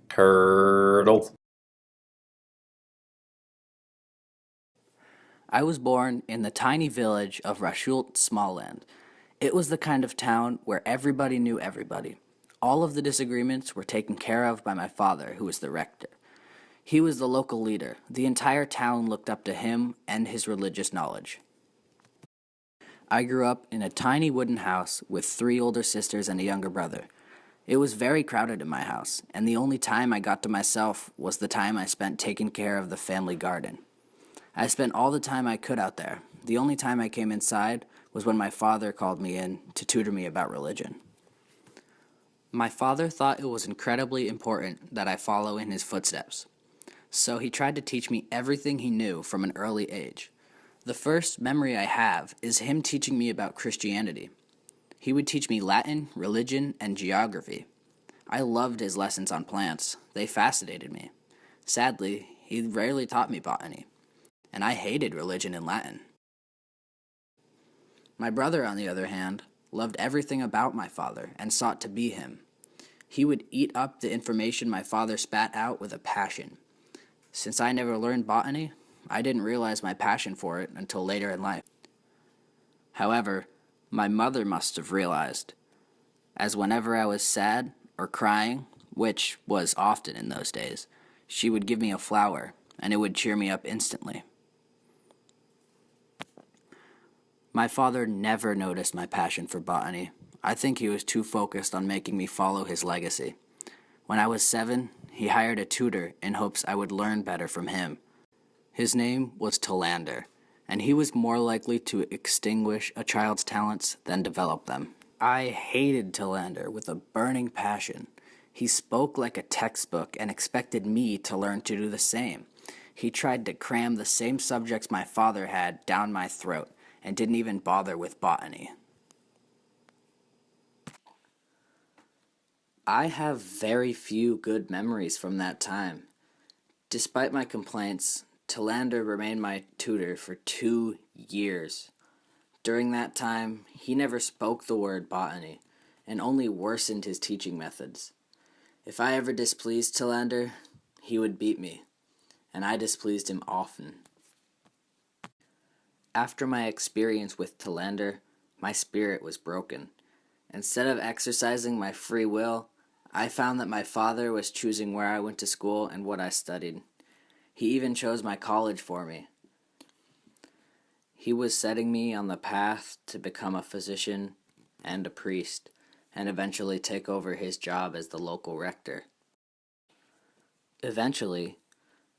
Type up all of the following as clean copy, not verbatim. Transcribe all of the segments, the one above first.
Turtle. I was born in the tiny village of Rashult, Smallland. It was the kind of town where everybody knew everybody. All of the disagreements were taken care of by my father, who was the rector. He was the local leader. The entire town looked up to him and his religious knowledge. I grew up in a tiny wooden house with 3 older sisters and a younger brother. It was very crowded in my house, and the only time I got to myself was the time I spent taking care of the family garden. I spent all the time I could out there. The only time I came inside was when my father called me in to tutor me about religion. My father thought it was incredibly important that I follow in his footsteps, so he tried to teach me everything he knew from an early age. The first memory I have is him teaching me about Christianity. He would teach me Latin, religion, and geography. I loved his lessons on plants. They fascinated me. Sadly, he rarely taught me botany, and I hated religion and Latin. My brother, on the other hand, loved everything about my father and sought to be him. He would eat up the information my father spat out with a passion. Since I never learned botany, I didn't realize my passion for it until later in life. However, my mother must have realized, as whenever I was sad or crying, which was often in those days, she would give me a flower, and it would cheer me up instantly. My father never noticed my passion for botany. I think he was too focused on making me follow his legacy. When I was 7, he hired a tutor in hopes I would learn better from him. His name was Talander, and he was more likely to extinguish a child's talents than develop them. I hated Talander with a burning passion. He spoke like a textbook and expected me to learn to do the same. He tried to cram the same subjects my father had down my throat and didn't even bother with botany. I have very few good memories from that time. Despite my complaints, Talander remained my tutor for 2 years. During that time, he never spoke the word botany, and only worsened his teaching methods. If I ever displeased Talander, he would beat me, and I displeased him often. After my experience with Talander, my spirit was broken. Instead of exercising my free will, I found that my father was choosing where I went to school and what I studied. He even chose my college for me. He was setting me on the path to become a physician and a priest, and eventually take over his job as the local rector. Eventually,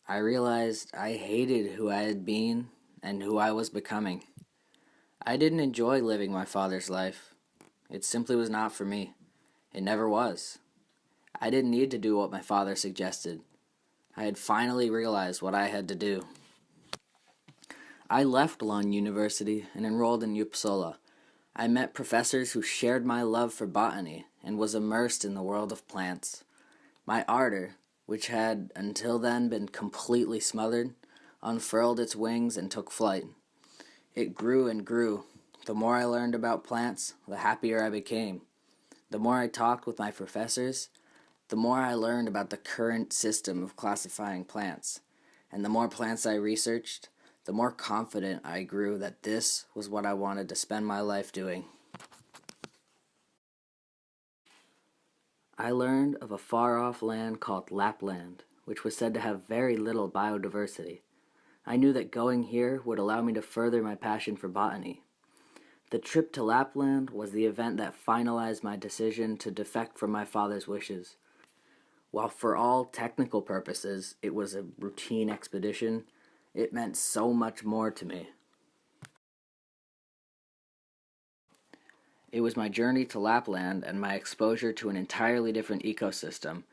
I realized I hated who I had been and who I was becoming. I didn't enjoy living my father's life. It simply was not for me. It never was. I didn't need to do what my father suggested. I had finally realized what I had to do. I left Lund University and enrolled in Uppsala. I met professors who shared my love for botany and was immersed in the world of plants. My ardor, which had until then been completely smothered, unfurled its wings and took flight. It grew and grew. The more I learned about plants, the happier I became. The more I talked with my professors, the more I learned about the current system of classifying plants. And the more plants I researched, the more confident I grew that this was what I wanted to spend my life doing. I learned of a far-off land called Lapland, which was said to have very little biodiversity. I knew that going here would allow me to further my passion for botany. The trip to Lapland was the event that finalized my decision to defect from my father's wishes. While for all technical purposes it was a routine expedition, it meant so much more to me. It was my journey to Lapland and my exposure to an entirely different ecosystem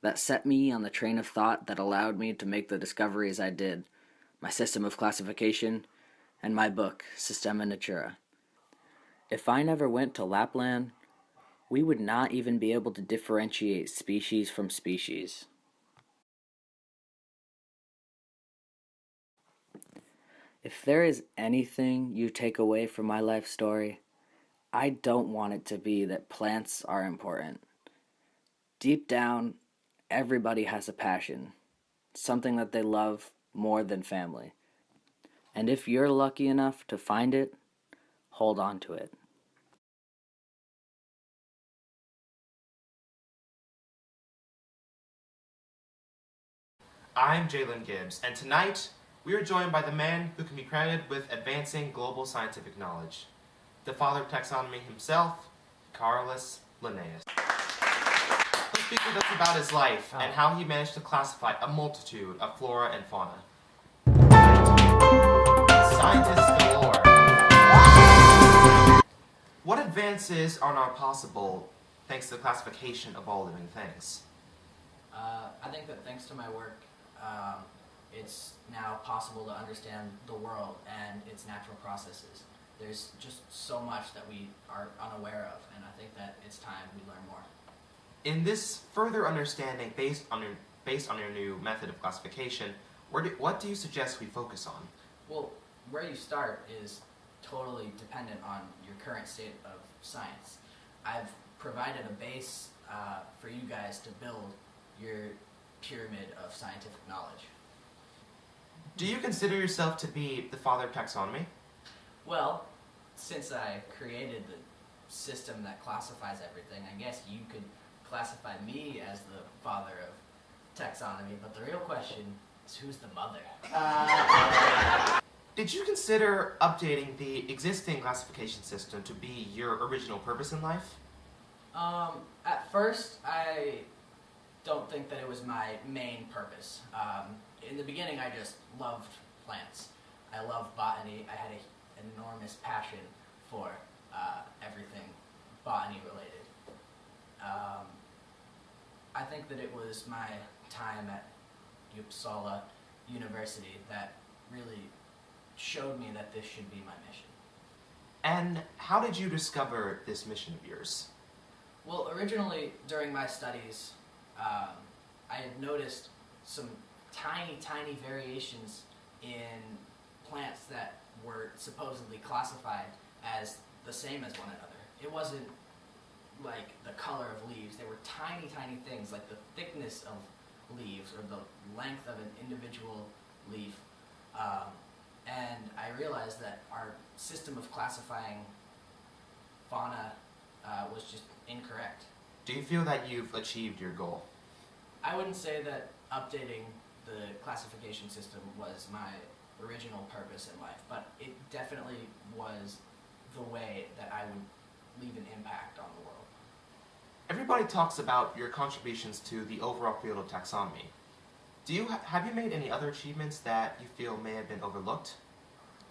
that set me on the train of thought that allowed me to make the discoveries I did, my system of classification, and my book, Systema Natura. If I never went to Lapland, we would not even be able to differentiate species from species. If there is anything you take away from my life story, I don't want it to be that plants are important. Deep down, everybody has a passion, something that they love more than family. And if you're lucky enough to find it, hold on to it. I'm Jalen Gibbs, and tonight we are joined by the man who can be credited with advancing global scientific knowledge, the father of taxonomy himself, Carol Linnaeus. He'll speak with us about his life and how he managed to classify a multitude of flora and fauna. Scientists galore. What advances are now possible thanks to the classification of all living things? I think that thanks to my work, it's now possible to understand the world and its natural processes. There's just so much that we are unaware of, and I think that it's time we learn more. In this further understanding based on your new method of classification, what do you suggest we focus on? Well, where you start is totally dependent on your current state of science. I've provided a base for you guys to build your pyramid of scientific knowledge. Do you consider yourself to be the father of taxonomy? Well, since I created the system that classifies everything, I guess you could classify me as the father of taxonomy, but the real question is who's the mother? Did you consider updating the existing classification system to be your original purpose in life? At first, I don't think that it was my main purpose. In the beginning, I just loved plants. I loved botany. I had an enormous passion for everything botany related. I think that it was my time at Uppsala University that really showed me that this should be my mission. And how did you discover this mission of yours? Well, originally, during my studies, I had noticed some tiny variations in plants that were supposedly classified as the same as one another. It wasn't like the color of leaves. They were tiny things, like the thickness of leaves or the length of an individual leaf. And I realized that our system of classifying fauna was just incorrect. Do you feel that you've achieved your goal? I wouldn't say that updating the classification system was my original purpose in life, but it definitely was the way that I would leave an impact on the world. Everybody talks about your contributions to the overall field of taxonomy. Have you made any other achievements that you feel may have been overlooked?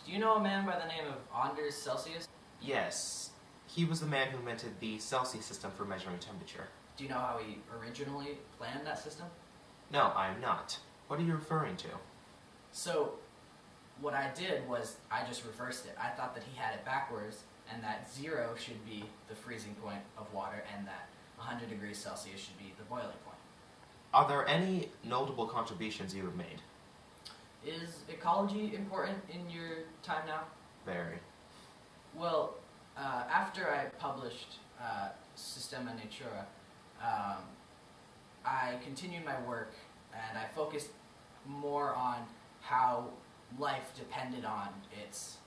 Do you know a man by the name of Anders Celsius? Yes. He was the man who invented the Celsius system for measuring temperature. Do you know how he originally planned that system? No, I am not. What are you referring to? So, what I did was I just reversed it. I thought that he had it backwards, and that 0 should be the freezing point of water, and that 100 degrees Celsius should be the boiling point. Are there any notable contributions you have made? Is ecology important in your time now? Very. Well, after I published Systema Natura, I continued my work and I focused more on how life depended on its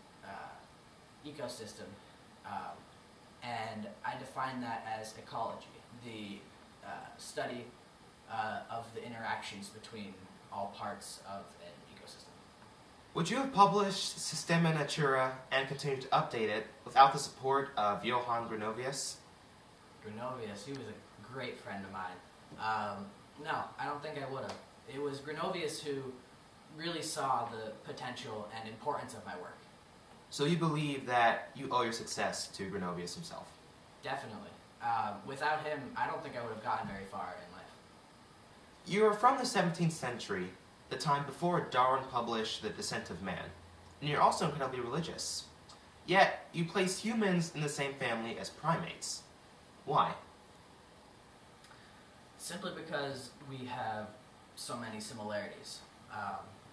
ecosystem, and I defined that as ecology, the study of the interactions between all parts of an ecosystem. Would you have published Systema Natura and continued to update it without the support of Johann Gronovius? Gronovius, he was a great friend of mine. No, I don't think I would have. It was Gronovius who really saw the potential and importance of my work. So you believe that you owe your success to Gronovius himself? Definitely. Without him, I don't think I would have gotten very far in life. You are from the 17th century, the time before Darwin published The Descent of Man, and you're also incredibly religious. Yet, you place humans in the same family as primates. Why? Simply because we have so many similarities.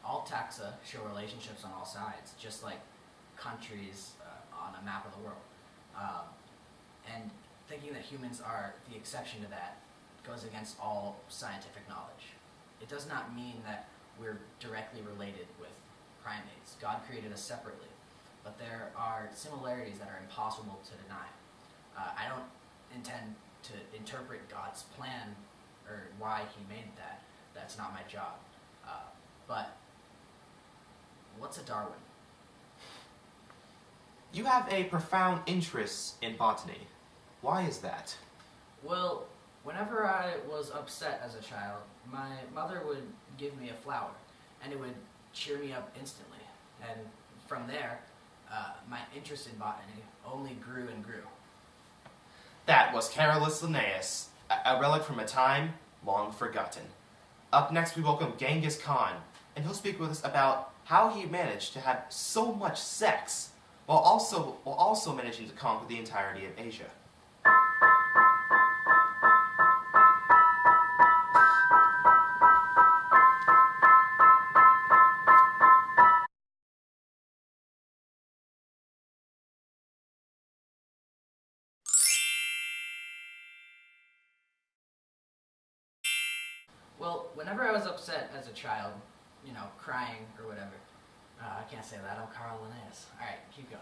all taxa show relationships on all sides, just like countries on a map of the world. And thinking that humans are the exception to that goes against all scientific knowledge. It does not mean that we're directly related with primates. God created us separately, but there are similarities that are impossible to deny. I don't intend to interpret God's plan or why he made that. That's not my job. But what's a Darwin? You have a profound interest in botany. Why is that? Well, whenever I was upset as a child, my mother would give me a flower, and it would cheer me up instantly. And from there, my interest in botany only grew and grew. That was Carol Linnaus, a relic from a time long forgotten. Up next, we welcome Genghis Khan, and he'll speak with us about how he managed to have so much sex while also managing to conquer the entirety of Asia. Well, whenever I was upset as a child, crying or whatever, I can't say that, I'm Carol Linnaus. Alright, keep going.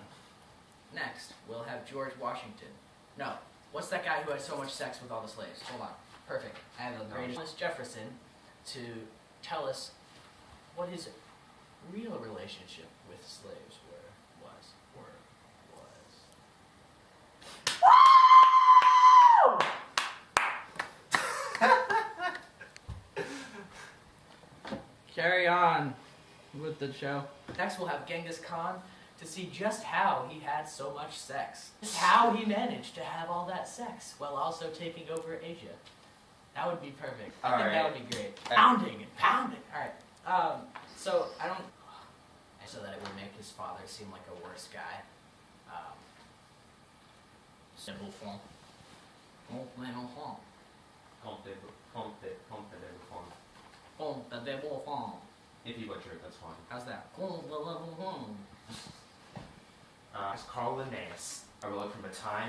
Next, we'll have George Washington. No, what's that guy who had so much sex with all the slaves? Hold on. Perfect. I have the great Thomas Jefferson to tell us what his real relationship with slaves was. Carry on with the show. Next, we'll have Genghis Khan to see just how he had so much sex. Just how he managed to have all that sex while also taking over Asia. That would be perfect. I think that would be great. Pounding and pounding. Alright. So that it would make his father seem like a worse guy. Simple font. If you butcher it, that's fine. How's that? It's Carol Linnaus, a relic from a time